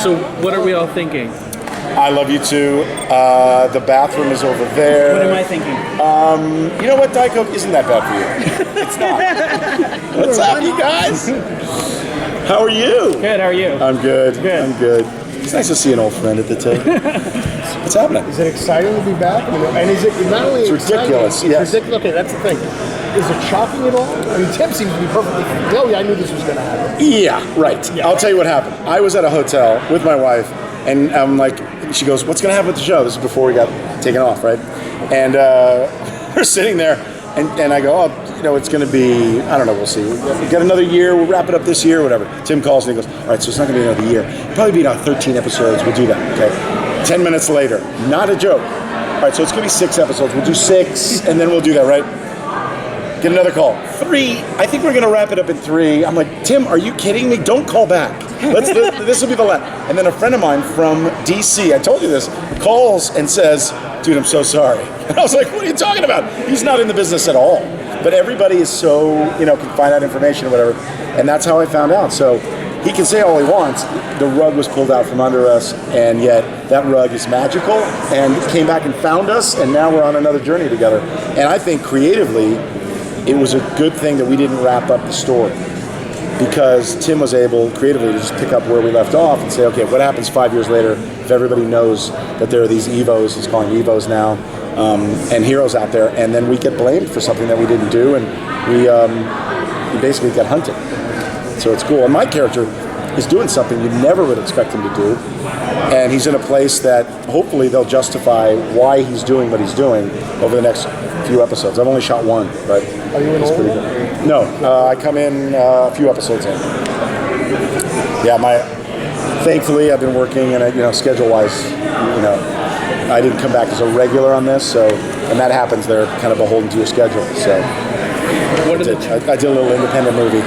So what are we all thinking? I love you too. The bathroom is over there. What am I thinking? You know what? Diet Coke isn't that bad for you. It's not. What's up, you guys? How are you? Good, how are you? I'm good. Good. I'm good. It's nice to see an old friend at the table. What's happening? Is it exciting to be back? And is it not only It's ridiculous, exciting, yes. it's ridiculous. Okay, that's the thing. Is it shocking at all? I mean, Tim seems to be perfectly. Oh, yeah, I knew this was going to happen. Yeah, right. Yeah. I'll tell you what happened. I was at a hotel with my wife, and I'm like, she goes, "What's going to happen with the show?" This is before we got taken off, right? And we're sitting there, and I go, "Oh, you know, it's going to be, I don't know, we'll see. We've got another year. We'll wrap it up this year, whatever." Tim calls and he goes, "All right, so it's not going to be another year. It'll probably be about 13 episodes. We'll do that, okay?" 10 minutes later, not a joke. All right, so it's going to be 6 episodes. We'll do 6, and then we'll do that, right? Get another call. 3. I think we're going to wrap it up in 3. I'm like, Tim, are you kidding me? Don't call back. This will be the last. And then a friend of mine from DC, I told you this, calls and says, "Dude, I'm so sorry." And I was like, what are you talking about? He's not in the business at all. But everybody is so, can find out information or whatever. And that's how I found out. So he can say all he wants. The rug was pulled out from under us, and yet that rug is magical and came back and found us, and now we're on another journey together. And I think creatively, it was a good thing that we didn't wrap up the story, because Tim was able creatively to just pick up where we left off and say, okay, what happens 5 years later if everybody knows that there are these Evos, he's calling Evos now, and heroes out there, and then we get blamed for something that we didn't do, and we basically get hunted. So it's cool. And my character is doing something you never would expect him to do, and he's in a place that hopefully they'll justify why he's doing what he's doing over the next few episodes. I've only shot 1, but Are you in it's all pretty of them? good. No, I come in a few episodes in. Yeah, thankfully I've been working, and schedule-wise, I didn't come back as a regular on this, so, and that happens. They're kind of beholden to your schedule. So I did a little independent movie.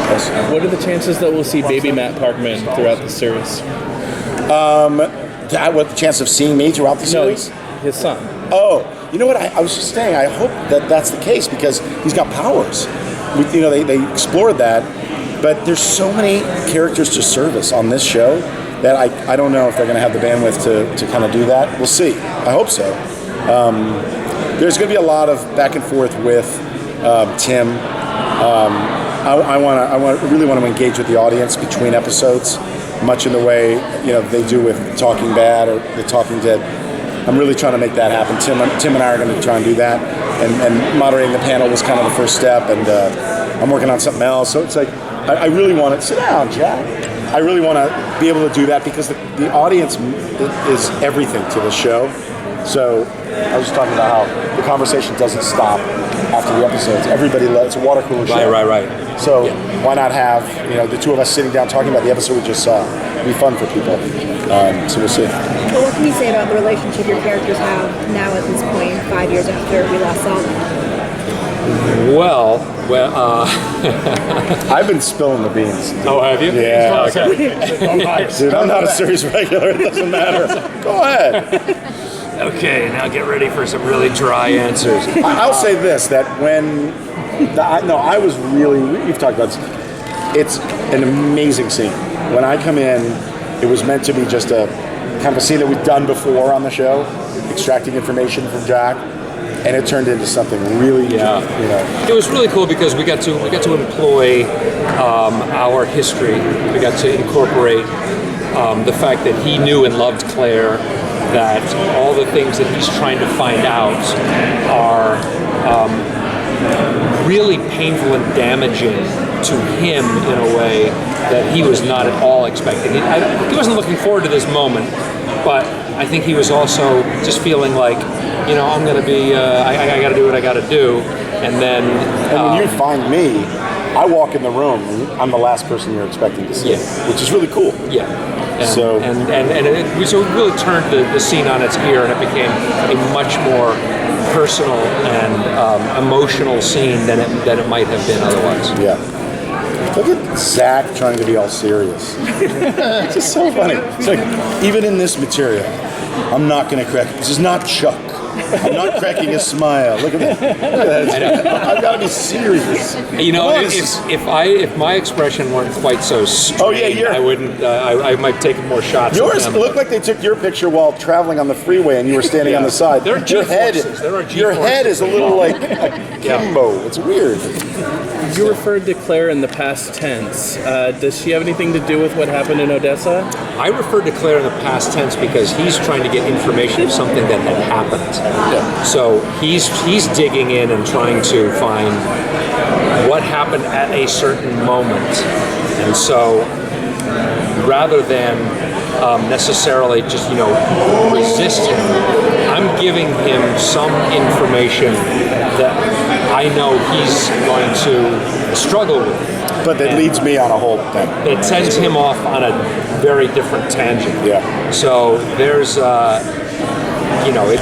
Yes. What are the chances that we'll see baby Matt Parkman throughout the series? What the chance of seeing me throughout the series? No, his son. Oh, you know what? I was just saying, I hope that that's the case, because he's got powers. They explored that, but there's so many characters to service on this show that I don't know if they're going to have the bandwidth to kind of do that. We'll see. I hope so. There's going to be a lot of back and forth with Tim. I really want to engage with the audience between episodes, much in the way they do with Talking Bad or The Talking Dead. I'm really trying to make that happen. Tim and I are going to try and do that, and moderating the panel was kind of the first step, and I'm working on something else. So it's like I really want to sit down, Jack. I really want to be able to do that, because the audience is everything to the show. So I was just talking about how the conversation doesn't stop after the episodes. Everybody it's a water cooler show. Right. So why not have the two of us sitting down talking about the episode we just saw? It'd be fun for people. So we'll see. Well, what can you say about the relationship your characters have now at this point, 5 years after we last saw them? Well, I've been spilling the beans. Oh, have you? Yeah. Okay. Dude, I'm not a series regular. It doesn't matter. Go ahead. Okay, now get ready for some really dry answers. I'll say this, that I was really, we've talked about this, it's an amazing scene. When I come in, it was meant to be just a kind of a scene that we've done before on the show, extracting information from Jack, and it turned into something really, It was really cool because we got to employ our history. We got to incorporate the fact that he knew and loved Claire, that all the things that he's trying to find out are really painful and damaging to him in a way that he was not at all expecting. He wasn't looking forward to this moment, but I think he was also just feeling like, I'm going to be, I got to do what I got to do. And then... And when you find me, I walk in the room and I'm the last person you're expecting to see, which is really cool. Yeah. And, so it really turned the scene on its ear, and it became a much more personal and emotional scene than it might have been otherwise. Yeah. Look at Zach trying to be all serious. It's just so funny. It's like, even in this material, I'm not going to correct. This is not Chuck. I'm not cracking a smile. Look at that. Look at that. I've got to be serious. You know, Come on, if my expression weren't quite so strained, I wouldn't. I might take more shots. Yours at them. looked like they took your picture while traveling on the freeway and you were standing on the side. There are your head, G-forces. There are your head is a little like akimbo. It's weird. You referred to Claire in the past tense. Does she have anything to do with what happened in Odessa? I referred to Claire in the past tense because he's trying to get information of something that had happened. Yeah. So he's digging in and trying to find what happened at a certain moment. And so rather than necessarily just, resist him, I'm giving him some information that I know he's going to struggle with. But that leads me on a whole thing. It sends him off on a very different tangent. Yeah. So there's,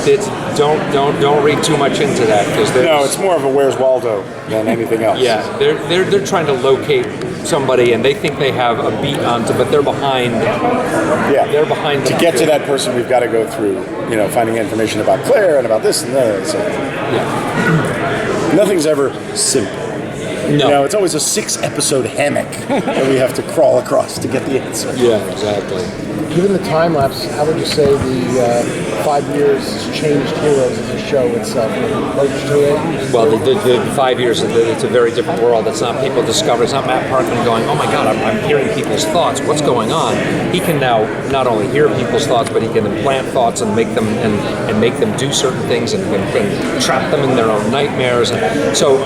it's don't read too much into that because No, it's more of a Where's Waldo than anything else. Yeah, they're trying to locate somebody and they think they have a beat onto, but they're behind. Yeah, they're behind. To get to that person, we've got to go through, finding information about Claire and about this and that. So Yeah. nothing's ever simple. No. It's always a 6-episode hammock that we have to crawl across to get the answer. Yeah, exactly. Given the time lapse, how would you say the 5 years has changed Heroes as a show itself? The approach to it? Well, the 5 years, it's a very different world. It's not people discover. It's not Matt Parkman going, oh my God, I'm hearing people's thoughts. What's going on? He can now not only hear people's thoughts, but he can implant thoughts and make them and make them do certain things and trap them in their own nightmares. And so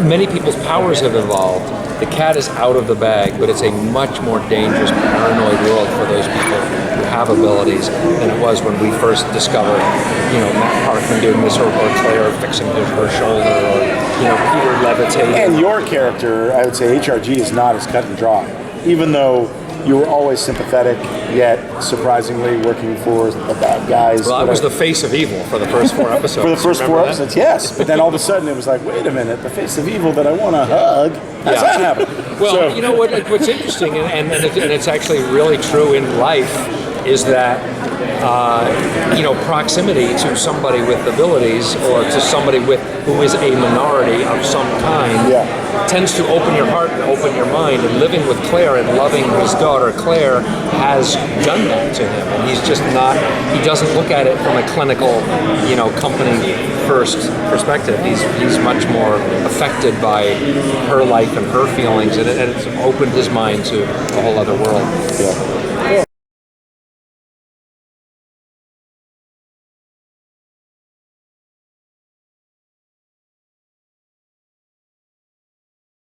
many people's powers have evolved. The cat is out of the bag, but it's a much more dangerous, paranoid world for those people who have abilities than it was when we first discovered, Matt Parkman doing this, or Claire fixing her shoulder, or, Peter levitating. And your character, I would say HRG is not as cut and dry. Even though you were always sympathetic, yet surprisingly working for the bad guys. Well, I was the face of evil for the first 4 episodes. For the first 4 episodes, yes. But then all of a sudden it was like, wait a minute, the face of evil that I want to hug. How's that happen? Well, what's interesting, and it's actually really true in life, is that proximity to somebody with abilities or to somebody who is a minority of some kind tends to open your heart and open your mind. And living with Claire and loving his daughter Claire has done that to him. And he's just not. He doesn't look at it from a clinical, company first perspective. He's much more affected by her life and her feelings, and it's opened his mind to a whole other world. Yeah.